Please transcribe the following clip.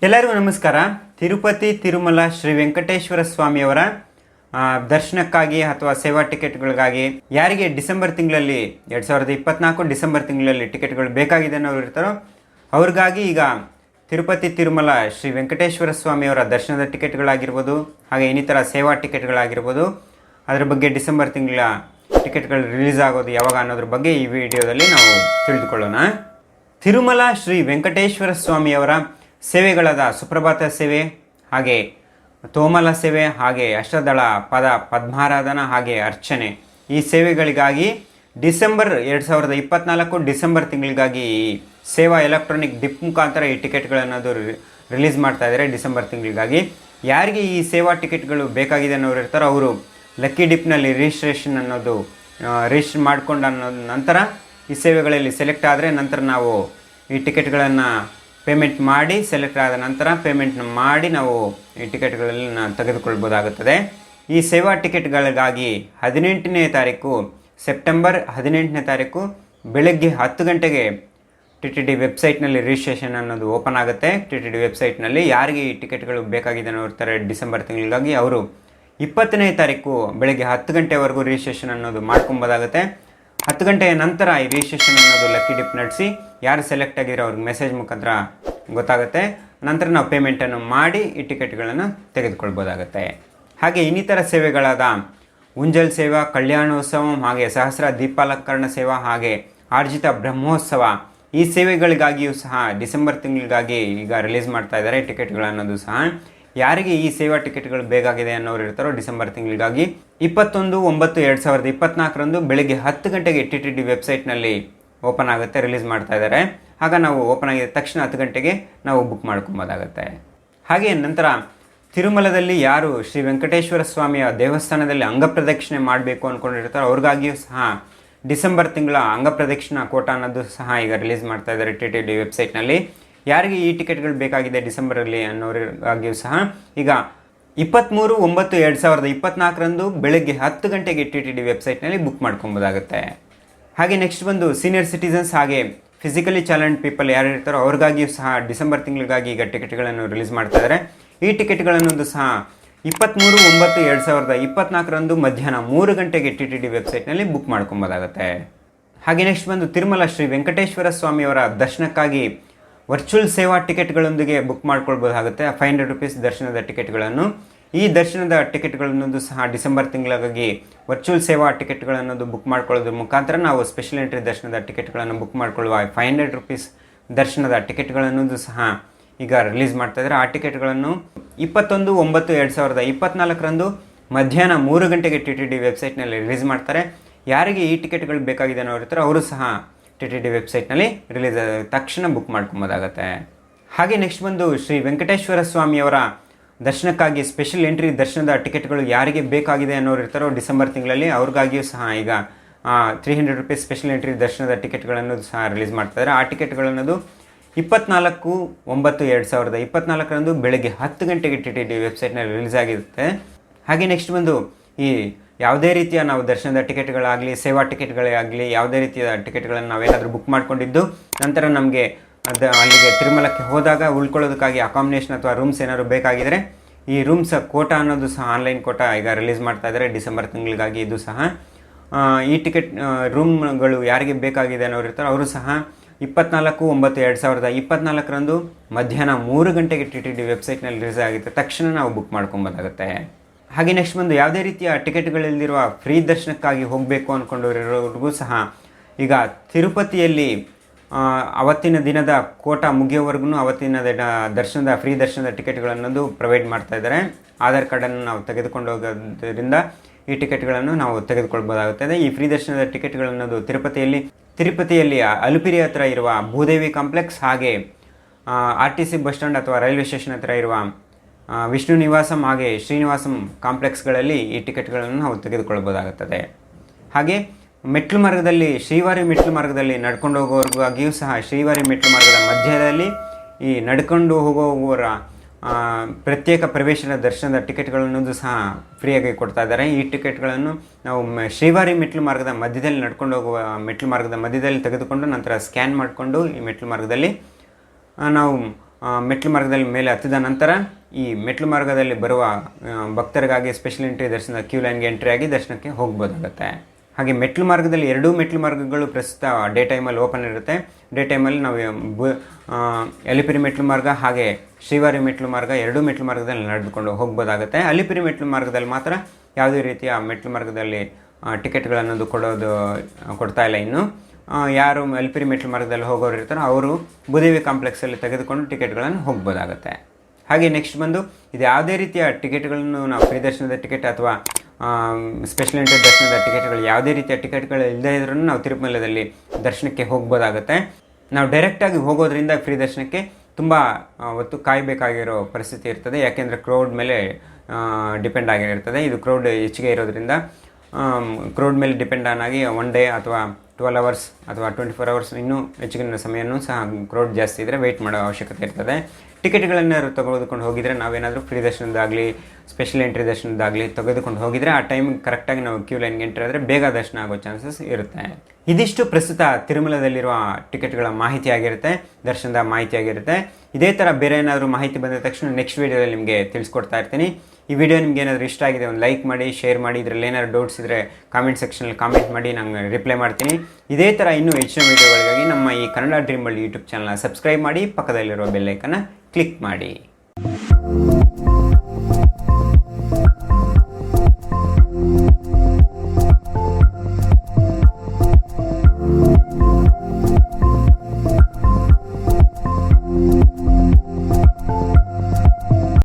ಎಲ್ಲರಿಗೂ ನಮಸ್ಕಾರ. ತಿರುಪತಿ ತಿರುಮಲ ಶ್ರೀ ವೆಂಕಟೇಶ್ವರ ಸ್ವಾಮಿಯವರ ದರ್ಶನಕ್ಕಾಗಿ ಅಥವಾ ಸೇವಾ ಟಿಕೆಟ್ಗಳಿಗಾಗಿ ಯಾರಿಗೆ ಡಿಸೆಂಬರ್ ತಿಂಗಳಲ್ಲಿ 2024 ಡಿಸೆಂಬರ್ ತಿಂಗಳಲ್ಲಿ ಟಿಕೆಟ್ಗಳು ಬೇಕಾಗಿದೆ ಅನ್ನೋರು ಇರ್ತಾರೋ ಅವ್ರಿಗಾಗಿ ಈಗ ತಿರುಪತಿ ತಿರುಮಲ ಶ್ರೀ ವೆಂಕಟೇಶ್ವರ ಸ್ವಾಮಿಯವರ ದರ್ಶನದ ಟಿಕೆಟ್ಗಳಾಗಿರ್ಬೋದು, ಹಾಗೆ ಇನ್ನಿತರ ಸೇವಾ ಟಿಕೆಟ್ಗಳಾಗಿರ್ಬೋದು, ಅದರ ಬಗ್ಗೆ ಡಿಸೆಂಬರ್ ತಿಂಗಳ ಟಿಕೆಟ್ಗಳು ರಿಲೀಸ್ ಆಗೋದು ಯಾವಾಗ ಅನ್ನೋದ್ರ ಬಗ್ಗೆ ಈ ವಿಡಿಯೋದಲ್ಲಿ ನಾವು ತಿಳಿದುಕೊಳ್ಳೋಣ. ತಿರುಮಲ ಶ್ರೀ ವೆಂಕಟೇಶ್ವರ ಸ್ವಾಮಿಯವರ ಸೇವೆಗಳಾದ ಸುಪ್ರಭಾತ ಸೇವೆ, ಹಾಗೆ ತೋಮಲ ಸೇವೆ, ಹಾಗೆ ಅಷ್ಟದಳ ಪದ್ಮಾರಾಧನ, ಹಾಗೆ ಅರ್ಚನೆ, ಈ ಸೇವೆಗಳಿಗಾಗಿ ಡಿಸೆಂಬರ್ 2024 ಡಿಸೆಂಬರ್ ತಿಂಗಳಿಗಾಗಿ ಈ ಸೇವಾ ಎಲೆಕ್ಟ್ರಾನಿಕ್ ಡಿಪ್ ಮುಖಾಂತರ ಈ ಟಿಕೆಟ್ಗಳನ್ನೋದು ರಿಲೀಸ್ ಮಾಡ್ತಾ ಇದ್ದಾರೆ. ಡಿಸೆಂಬರ್ ತಿಂಗಳಿಗಾಗಿ ಯಾರಿಗೆ ಈ ಸೇವಾ ಟಿಕೆಟ್ಗಳು ಬೇಕಾಗಿದೆ ಅನ್ನೋರು ಇರ್ತಾರೋ ಅವರು ಲಕ್ಕಿ ಡಿಪ್ನಲ್ಲಿ ರಿಜಿಸ್ಟ್ರೇಷನ್ ಮಾಡಿಕೊಂಡು ನಂತರ ಈ ಸೇವೆಗಳಲ್ಲಿ ಸೆಲೆಕ್ಟ್ ಆದರೆ ನಂತರ ನಾವು ಈ ಟಿಕೆಟ್ಗಳನ್ನು ಪೇಮೆಂಟ್ ಮಾಡಿ ಸೆಲೆಕ್ಟ್ ಆದ ನಂತರ ಪೇಮೆಂಟ್ನ ಮಾಡಿ ನಾವು ಈ ಟಿಕೆಟ್ಗಳನ್ನು ತೆಗೆದುಕೊಳ್ಬೋದಾಗುತ್ತದೆ. ಈ ಸೇವಾ ಟಿಕೆಟ್ಗಳಿಗಾಗಿ 18ನೇ ತಾರೀಕು ಸೆಪ್ಟೆಂಬರ್ 18ನೇ ತಾರೀಕು ಬೆಳಗ್ಗೆ 10 ಗಂಟೆಗೆ TTD ವೆಬ್ಸೈಟ್ನಲ್ಲಿ ರಿಜಿಸ್ಟ್ರೇಷನ್ ಅನ್ನೋದು ಓಪನ್ ಆಗುತ್ತೆ. TTD ವೆಬ್ಸೈಟ್ನಲ್ಲಿ ಯಾರಿಗೆ ಈ ಟಿಕೆಟ್ಗಳು ಬೇಕಾಗಿದೆ ಅನ್ನೋರ್ತಾರೆ ಡಿಸೆಂಬರ್ ತಿಂಗಳಿಗಾಗಿ ಅವರು 20ನೇ ತಾರೀಕು ಬೆಳಗ್ಗೆ 10 ಗಂಟೆವರೆಗೂ ರಿಜಿಸ್ಟ್ರೇಷನ್ ಅನ್ನೋದು ಮಾಡ್ಕೊಬೋದಾಗುತ್ತೆ. 10 ಗಂಟೆಯ ನಂತರ ಈ ರಿಜಿಸ್ಟ್ರೇಷನ್ ಅನ್ನೋದು ಲಕ್ಕಿ ಡಿಪ್ ನಡೆಸಿ ಯಾರು ಸೆಲೆಕ್ಟ್ ಆಗಿರೋ ಅವ್ರಿಗೆ ಮೆಸೇಜ್ ಮುಖಾಂತರ ಗೊತ್ತಾಗುತ್ತೆ. ನಂತರ ನಾವು ಪೇಮೆಂಟನ್ನು ಮಾಡಿ ಈ ಟಿಕೆಟ್ಗಳನ್ನು ತೆಗೆದುಕೊಳ್ಬೋದಾಗುತ್ತೆ. ಹಾಗೆ ಇನ್ನಿತರ ಸೇವೆಗಳಾದ ಉಂಜಲ್ ಸೇವಾ, ಕಲ್ಯಾಣೋತ್ಸವ, ಹಾಗೆ ಸಹಸ್ರ ದೀಪಾಲಂಕರಣ ಸೇವಾ, ಹಾಗೆ ಆರ್ಜಿತ ಬ್ರಹ್ಮೋತ್ಸವ, ಈ ಸೇವೆಗಳಿಗಾಗಿಯೂ ಸಹ ಡಿಸೆಂಬರ್ ತಿಂಗಳಿಗಾಗಿ ಈಗ ರಿಲೀಸ್ ಮಾಡ್ತಾ ಇದ್ದಾರೆ ಟಿಕೆಟ್ಗಳನ್ನೋದು ಸಹ. ಯಾರಿಗೆ ಈ ಸೇವಾ ಟಿಕೆಟ್ಗಳು ಬೇಕಾಗಿದೆ ಅನ್ನೋರು ಇರ್ತಾರೋ ಡಿಸೆಂಬರ್ ತಿಂಗಳಿಗಾಗಿ 21/9/2024 ಬೆಳಗ್ಗೆ 10 ಗಂಟೆಗೆ TTD ವೆಬ್ಸೈಟ್ನಲ್ಲಿ ಓಪನ್ ಆಗುತ್ತೆ, ರಿಲೀಸ್ ಮಾಡ್ತಾ ಇದ್ದಾರೆ. ಆಗ ನಾವು ಓಪನ್ ಆಗಿದ ತಕ್ಷಣ 10 ಗಂಟೆಗೆ ನಾವು ಬುಕ್ ಮಾಡ್ಕೊಬೋದಾಗುತ್ತೆ. ಹಾಗೆ ನಂತರ ತಿರುಮಲದಲ್ಲಿ ಯಾರು ಶ್ರೀ ವೆಂಕಟೇಶ್ವರ ಸ್ವಾಮಿಯ ದೇವಸ್ಥಾನದಲ್ಲಿ ಅಂಗಪ್ರದಕ್ಷಿಣೆ ಮಾಡಬೇಕು ಅಂದ್ಕೊಂಡಿರ್ತಾರೋ ಅವ್ರಿಗಾಗಿಯೂ ಸಹ ಡಿಸೆಂಬರ್ ತಿಂಗಳ ಅಂಗಪ್ರದಕ್ಷಿಣಾ ಕೋಟ ಅನ್ನೋದು ಸಹ ಈಗ ರಿಲೀಸ್ ಮಾಡ್ತಾ ಇದ್ದಾರೆ TTD ವೆಬ್ಸೈಟ್ನಲ್ಲಿ. ಯಾರಿಗೆ ಈ ಟಿಕೆಟ್ಗಳು ಬೇಕಾಗಿದೆ ಡಿಸೆಂಬರಲ್ಲಿ ಅನ್ನೋರಿಗಾಗಿಯೂ ಸಹ ಈಗ 23/9/2024 ಬೆಳಗ್ಗೆ 10 ಗಂಟೆಗೆ TTD ವೆಬ್ಸೈಟ್ನಲ್ಲಿ ಬುಕ್ ಮಾಡ್ಕೊಬೋದಾಗುತ್ತೆ. ಹಾಗೆ ನೆಕ್ಸ್ಟ್ ಬಂದು ಸೀನಿಯರ್ ಸಿಟಿಸನ್ಸ್ ಹಾಗೆ ಫಿಸಿಕಲಿ ಚಾಲೆಂಟ್ ಪೀಪಲ್ ಯಾರು ಇರ್ತಾರೋ ಅವ್ರಿಗಾಗಿಯೂ ಸಹ ಡಿಸೆಂಬರ್ ತಿಂಗಳಿಗಾಗಿ ಈಗ ಟಿಕೆಟ್ಗಳನ್ನು ರಿಲೀಸ್ ಮಾಡ್ತಾ ಇದ್ದಾರೆ. ಈ ಟಿಕೆಟ್ಗಳನ್ನೊಂದು ಸಹ 23/9/2024 ಮಧ್ಯಾಹ್ನ 3 ಗಂಟೆಗೆ TTD ವೆಬ್ಸೈಟ್ನಲ್ಲಿ ಬುಕ್ ಮಾಡ್ಕೊಬೋದಾಗುತ್ತೆ. ಹಾಗೆ ನೆಕ್ಸ್ಟ್ ಬಂದು ತಿರುಮಲ ಶ್ರೀ ವೆಂಕಟೇಶ್ವರ ಸ್ವಾಮಿಯವರ ದರ್ಶನಕ್ಕಾಗಿ ವರ್ಚುವಲ್ ಸೇವಾ ಟಿಕೆಟ್ಗಳೊಂದಿಗೆ ಬುಕ್ ಮಾಡ್ಕೊಳ್ಬೋದಾಗುತ್ತೆ. 500 ರೂಪೀಸ್ ದರ್ಶನದ ಟಿಕೆಟ್ಗಳನ್ನು. ಈ ದರ್ಶನದ ಟಿಕೆಟ್ಗಳನ್ನೊಂದು ಸಹ ಡಿಸೆಂಬರ್ ತಿಂಗಳಿಗಾಗಿ ವರ್ಚುವಲ್ ಸೇವಾ ಟಿಕೆಟ್ಗಳನ್ನೊಂದು ಬುಕ್ ಮಾಡ್ಕೊಳ್ಳೋದ್ರ ಮುಖಾಂತರ ನಾವು ಸ್ಪೆಷಲ್ ಎಂಟ್ರಿ ದರ್ಶನದ ಟಿಕೆಟ್ಗಳನ್ನು ಬುಕ್ ಮಾಡಿಕೊಳ್ಳುವ 500 ರೂಪೀಸ್ ದರ್ಶನದ ಟಿಕೆಟ್ಗಳನ್ನೊಂದು ಸಹ ಈಗ ರಿಲೀಸ್ ಮಾಡ್ತಾ ಇದ್ದಾರೆ. ಆ ಟಿಕೆಟ್ಗಳನ್ನು 21/9/2024 ಮಧ್ಯಾಹ್ನ 3 ಗಂಟೆಗೆ TTD ವೆಬ್ಸೈಟ್ನಲ್ಲಿ ರಿಲೀಸ್ ಮಾಡ್ತಾರೆ. ಯಾರಿಗೆ ಈ ಟಿಕೆಟ್ಗಳು ಬೇಕಾಗಿದೆ ಅನ್ನೋ ಇರ್ತಾರೋ ಅವರು ಸಹ TTD ವೆಬ್ಸೈಟ್ನಲ್ಲಿ ರಿಲೀಸ್ ಆದ ತಕ್ಷಣ ಬುಕ್ ಮಾಡ್ಕೊಬೋದಾಗತ್ತೆ. ಹಾಗೆ ನೆಕ್ಸ್ಟ್ ಬಂದು ಶ್ರೀ ವೆಂಕಟೇಶ್ವರ ಸ್ವಾಮಿಯವರ ದರ್ಶನಕ್ಕಾಗಿ ಸ್ಪೆಷಲ್ ಎಂಟ್ರಿ ದರ್ಶನದ ಟಿಕೆಟ್ಗಳು ಯಾರಿಗೆ ಬೇಕಾಗಿದೆ ಅನ್ನೋರು ಇರ್ತಾರೋ ಡಿಸೆಂಬರ್ ತಿಂಗಳಲ್ಲಿ ಅವ್ರಿಗಾಗಿಯೂ ಸಹ ಈಗ 300 ರೂಪೀಸ್ ಸ್ಪೆಷಲ್ ಎಂಟ್ರಿ ದರ್ಶನದ ಟಿಕೆಟ್ಗಳನ್ನು ಸಹ ರಿಲೀಸ್ ಮಾಡ್ತಾಯಿದ್ದಾರೆ. ಆ ಟಿಕೆಟ್ಗಳನ್ನೋದು 24/9/2024 ಬೆಳಗ್ಗೆ 10 ಗಂಟೆಗೆ TTD ವೆಬ್ಸೈಟ್ನಲ್ಲಿ ರಿಲೀಸ್ ಆಗಿರುತ್ತೆ. ಹಾಗೆ ನೆಕ್ಸ್ಟ್ ಬಂದು ಈ ಯಾವುದೇ ರೀತಿಯ ನಾವು ದರ್ಶನದ ಟಿಕೆಟ್ಗಳಾಗಲಿ ಸೇವಾ ಟಿಕೆಟ್ಗಳೇ ಆಗಲಿ ಯಾವುದೇ ರೀತಿಯ ಟಿಕೆಟ್ಗಳನ್ನು ನಾವೇನಾದರೂ ಬುಕ್ ಮಾಡ್ಕೊಂಡಿದ್ದು ನಂತರ ನಮಗೆ ಅಲ್ಲಿಗೆ ತಿರುಮಲಕ್ಕೆ ಹೋದಾಗ ಉಳ್ಕೊಳ್ಳೋದಕ್ಕಾಗಿ ಅಕಾಮಿಡೇಷನ್ ಅಥವಾ ರೂಮ್ಸ್ ಏನಾದ್ರು ಬೇಕಾಗಿದ್ದರೆ ಈ ರೂಮ್ಸ್ ಕೋಟಾ ಅನ್ನೋದು ಸಹ ಆನ್ಲೈನ್ ಕೋಟಾ ಈಗ ರಿಲೀಸ್ ಮಾಡ್ತಾ ಇದ್ದಾರೆ ಡಿಸೆಂಬರ್ ತಿಂಗಳಿಗಾಗಿ. ಇದು ಸಹ ಈ ಟಿಕೆಟ್ ರೂಮ್ಗಳು ಯಾರಿಗೆ ಬೇಕಾಗಿದೆ ಅನ್ನೋರು ಇರ್ತಾರೆ ಅವರು ಸಹ 24/9/2024 ಮಧ್ಯಾಹ್ನ 3 ಗಂಟೆಗೆ TTD ವೆಬ್ಸೈಟ್ನಲ್ಲಿ ರಿಲೀಸ್ ಆಗುತ್ತೆ ತಕ್ಷಣ ನಾವು ಬುಕ್ ಮಾಡ್ಕೊಬೋದಾಗುತ್ತೆ. ಹಾಗೆ ನೆಕ್ಸ್ಟ್ ಬಂದು ಯಾವುದೇ ರೀತಿಯ ಟಿಕೆಟ್ಗಳಲ್ಲಿರುವ ಫ್ರೀ ದರ್ಶನಕ್ಕಾಗಿ ಹೋಗಬೇಕು ಅಂದ್ಕೊಂಡಿರೋರಿಗೂ ಸಹ ಈಗ ತಿರುಪತಿಯಲ್ಲಿ ಅವತ್ತಿನ ದಿನದ ಕೋಟಾ ಮುಗಿಯೋವರೆಗೂ ಅವತ್ತಿನ ದರ್ಶನದ ಫ್ರೀ ದರ್ಶನದ ಟಿಕೆಟ್ಗಳನ್ನೊಂದು ಪ್ರೊವೈಡ್ ಮಾಡ್ತಾ ಇದ್ದಾರೆ. ಆಧಾರ್ ಕಾರ್ಡನ್ನು ನಾವು ತೆಗೆದುಕೊಂಡು ಹೋಗೋದ್ರಿಂದ ಈ ಟಿಕೆಟ್ಗಳನ್ನು ನಾವು ತೆಗೆದುಕೊಳ್ಬೋದಾಗುತ್ತದೆ. ಈ ಫ್ರೀ ದರ್ಶನದ ಟಿಕೆಟ್ಗಳನ್ನೋದು ತಿರುಪತಿಯಲ್ಲಿ ಅಲುಪಿರಿ ಹತ್ರ ಇರುವ ಭೂದೇವಿ ಕಾಂಪ್ಲೆಕ್ಸ್, ಹಾಗೆ RTC ಬಸ್ ಸ್ಟ್ಯಾಂಡ್ ಅಥವಾ ರೈಲ್ವೆ ಸ್ಟೇಷನ್ ಹತ್ರ ಇರುವ ವಿಷ್ಣು ನಿವಾಸಂ ಹಾಗೆ ಶ್ರೀನಿವಾಸಂ ಕಾಂಪ್ಲೆಕ್ಸ್ಗಳಲ್ಲಿ ಈ ಟಿಕೆಟ್ಗಳನ್ನು ನಾವು ತೆಗೆದುಕೊಳ್ಬೋದಾಗುತ್ತದೆ. ಹಾಗೆ ಮೆಟ್ಲು ಮಾರ್ಗದಲ್ಲಿ ಶ್ರೀವಾರಿ ಮೆಟ್ಲು ಮಾರ್ಗದಲ್ಲಿ ನಡ್ಕೊಂಡು ಹೋಗೋವರೆಗಾಗಿಯೂ ಸಹ ಶ್ರೀವಾರಿ ಮೆಟ್ಲು ಮಾರ್ಗದ ಮಧ್ಯದಲ್ಲಿ ಈ ನಡ್ಕೊಂಡು ಹೋಗುವವರ ಪ್ರತ್ಯೇಕ ಪ್ರವೇಶದ ದರ್ಶನದ ಟಿಕೆಟ್ಗಳನ್ನೊಂದು ಸಹ ಫ್ರೀಯಾಗಿ ಕೊಡ್ತಾ ಇದ್ದಾರೆ. ಈ ಟಿಕೆಟ್ಗಳನ್ನು ನಾವು ಶ್ರೀವಾರಿ ಮೆಟ್ಲು ಮಾರ್ಗದ ಮಧ್ಯದಲ್ಲಿ ನಡ್ಕೊಂಡು ಹೋಗುವ ಮೆಟ್ಲು ಮಾರ್ಗದ ಮಧ್ಯದಲ್ಲಿ ತೆಗೆದುಕೊಂಡು ನಂತರ ಸ್ಕ್ಯಾನ್ ಮಾಡಿಕೊಂಡು ಈ ಮೆಟ್ಲು ಮಾರ್ಗದಲ್ಲಿ ನಾವು ಮೆಟ್ಲು ಮಾರ್ಗದಲ್ಲಿ ಮೇಲೆ ಹತ್ತಿದ ನಂತರ ಈ ಮೆಟ್ಲು ಮಾರ್ಗದಲ್ಲಿ ಬರುವ ಭಕ್ತರಿಗಾಗಿ ಸ್ಪೆಷಲ್ ಎಂಟ್ರಿ ದರ್ಶನದ ಕ್ಯೂ ಲೈನ್ಗೆ ಎಂಟ್ರಿ ಆಗಿ ದರ್ಶನಕ್ಕೆ ಹೋಗ್ಬೋದಾಗುತ್ತೆ. ಹಾಗೆ ಮೆಟ್ಲು ಮಾರ್ಗದಲ್ಲಿ ಎರಡೂ ಮೆಟ್ಲು ಮಾರ್ಗಗಳು ಪ್ರಸ್ತುತ ಡೇ ಟೈಮಲ್ಲಿ ಓಪನ್ ಇರುತ್ತೆ. ಡೇ ಟೈಮಲ್ಲಿ ನಾವು ಅಲಿಪಿರಿ ಮೆಟ್ಲು ಮಾರ್ಗ ಹಾಗೆ ಶ್ರೀವಾರಿ ಮೆಟ್ಲು ಮಾರ್ಗ ಎರಡೂ ಮೆಟ್ಲು ಮಾರ್ಗದಲ್ಲಿ ನಡೆದುಕೊಂಡು ಹೋಗ್ಬೋದಾಗುತ್ತೆ. ಅಲಿಪಿರಿ ಮೆಟ್ಲು ಮಾರ್ಗದಲ್ಲಿ ಮಾತ್ರ ಯಾವುದೇ ರೀತಿಯ ಮೆಟ್ಲು ಮಾರ್ಗದಲ್ಲಿ ಟಿಕೆಟ್ಗಳನ್ನೋದು ಕೊಡ್ತಾ ಇಲ್ಲ. ಇನ್ನು ಯಾರು ಅಲಿಪಿರಿ ಮೆಟ್ಲು ಮಾರ್ಗದಲ್ಲಿ ಹೋಗೋರು ಇರ್ತಾರೋ ಅವರು ಭೂದೇವಿ ಕಾಂಪ್ಲೆಕ್ಸಲ್ಲಿ ತೆಗೆದುಕೊಂಡು ಟಿಕೆಟ್ಗಳನ್ನು ಹೋಗ್ಬೋದಾಗುತ್ತೆ. ಹಾಗೆ ನೆಕ್ಸ್ಟ್ ಬಂದು ಇದು ಯಾವುದೇ ರೀತಿಯ ಟಿಕೆಟ್ಗಳನ್ನು ನಾವು ಫ್ರೀ ದರ್ಶನದ ಟಿಕೆಟ್ ಅಥವಾ ಸ್ಪೆಷಲ್ ಎಂಟ್ರಿ ದರ್ಶನದ ಟಿಕೆಟ್ಗಳು ಯಾವುದೇ ರೀತಿಯ ಟಿಕೆಟ್ಗಳು ಇಲ್ಲದೇ ಇದ್ರೂ ನಾವು ತಿರುಮಲದಲ್ಲಿ ದರ್ಶನಕ್ಕೆ ಹೋಗ್ಬೋದಾಗುತ್ತೆ. ನಾವು ಡೈರೆಕ್ಟಾಗಿ ಹೋಗೋದ್ರಿಂದ ಫ್ರೀ ದರ್ಶನಕ್ಕೆ ತುಂಬ ಹೊತ್ತು ಕಾಯಬೇಕಾಗಿರೋ ಪರಿಸ್ಥಿತಿ ಇರ್ತದೆ. ಯಾಕೆಂದರೆ ಕ್ರೌಡ್ ಮೇಲೆ ಡಿಪೆಂಡ್ ಆಗಿರ್ತದೆ. ಇದು ಕ್ರೌಡ್ ಹೆಚ್ಚಿಗೆ ಇರೋದ್ರಿಂದ ಕ್ರೌಡ್ ಮೇಲೆ ಡಿಪೆಂಡ್ ಆಗಿ 1 ಡೇ ಅಥವಾ 12 ಅವರ್ಸ್ ಅಥವಾ 24 ಅವರ್ಸ್ ಇನ್ನೂ ಹೆಚ್ಚಿನ ಸಮಯನೂ ಸಹ ಕ್ರೌಡ್ ಜಾಸ್ತಿ ಇದ್ದರೆ ವೆಯ್ಟ್ ಮಾಡೋ ಅವಶ್ಯಕತೆ ಇರ್ತದೆ. ಟಿಕೆಟ್ಗಳನ್ನಾರು ತೆಗೆದುಕೊಂಡು ಹೋಗಿದರೆ ನಾವೇನಾದರೂ ಫ್ರೀ ದರ್ಶನದಾಗಲಿ ಸ್ಪೆಷಲ್ ಎಂಟ್ರಿ ದರ್ಶನದಾಗಲಿ ತೆಗೆದುಕೊಂಡು ಹೋಗಿದರೆ ಆ ಟೈಮಿಗೆ ಕರೆಕ್ಟಾಗಿ ನಾವು ಕ್ಯೂ ಲೈನ್ಗೆ ಎಂಟ್ರಿ ಆದರೆ ಬೇಗ ದರ್ಶನ ಆಗೋ ಚಾನ್ಸಸ್ ಇರುತ್ತೆ. ಇದಿಷ್ಟು ಪ್ರಸ್ತುತ ತಿರುಮಲದಲ್ಲಿರುವ ಟಿಕೆಟ್ಗಳ ಮಾಹಿತಿ ಆಗಿರುತ್ತೆ, ದರ್ಶನದ ಮಾಹಿತಿ ಆಗಿರುತ್ತೆ. ಇದೇ ಥರ ಬೇರೆ ಏನಾದರೂ ಮಾಹಿತಿ ಬಂದ ತಕ್ಷಣ ನೆಕ್ಸ್ಟ್ ವೀಡಿಯೋದಲ್ಲಿ ನಿಮಗೆ ತಿಳಿಸ್ಕೊಡ್ತಾ ಇರ್ತೀನಿ. ಈ ವಿಡಿಯೋ ನಿಮ್ಗೆ ಏನಾದರೂ ಇಷ್ಟ ಆಗಿದೆ ಒಂದು ಲೈಕ್ ಮಾಡಿ, ಶೇರ್ ಮಾಡಿ. ಇದರಲ್ಲಿ ಏನಾದರೂ ಡೌಟ್ಸ್ ಇದ್ದರೆ ಕಾಮೆಂಟ್ ಸೆಕ್ಷನಲ್ಲಿ ಕಾಮೆಂಟ್ ಮಾಡಿ, ನಾನು ರಿಪ್ಲೈ ಮಾಡ್ತೀನಿ. ಇದೇ ಥರ ಇನ್ನೂ ಹೆಚ್ಚಿನ ವೀಡಿಯೋಗಳಿಗಾಗಿ ನಮ್ಮ ಈ ಕನ್ನಡ ಡ್ರೀಮ್ ವರ್ಲ್ಡ್ ಯೂಟ್ಯೂಬ್ ಚಾನಲ್ನ ಸಬ್ಸ್ಕ್ರೈಬ್ ಮಾಡಿ, ಪಕ್ಕದಲ್ಲಿರೋ ಬೆಲ್ ಐಕನ್ನ ಕ್ಲಿಕ್ ಮಾಡಿ.